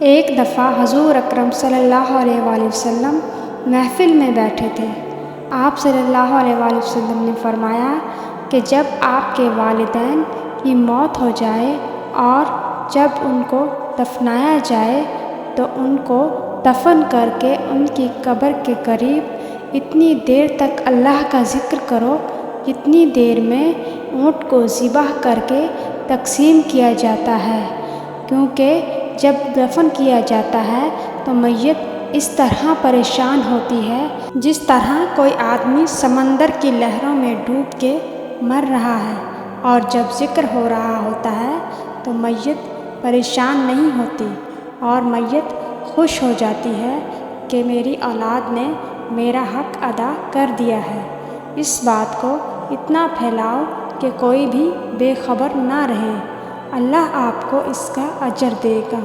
ایک دفعہ حضور اکرم صلی اللہ علیہ وآلہ وسلم محفل میں بیٹھے تھے۔ آپ صلی اللہ علیہ وآلہ وسلم نے فرمایا کہ جب آپ کے والدین کی موت ہو جائے اور جب ان کو دفنایا جائے تو ان کو دفن کر کے ان کی قبر کے قریب اتنی دیر تک اللہ کا ذکر کرو جتنی دیر میں اونٹ کو ذبح کر کے تقسیم کیا جاتا ہے، کیونکہ جب دفن کیا جاتا ہے تو میت اس طرح پریشان ہوتی ہے جس طرح کوئی آدمی سمندر کی لہروں میں ڈوب کے مر رہا ہے، اور جب ذکر ہو رہا ہوتا ہے تو میت پریشان نہیں ہوتی اور میت خوش ہو جاتی ہے کہ میری اولاد نے میرا حق ادا کر دیا ہے۔ اس بات کو اتنا پھیلاؤ کہ کوئی بھی بے خبر نہ رہے، اللہ آپ کو اس کا اجر دے گا۔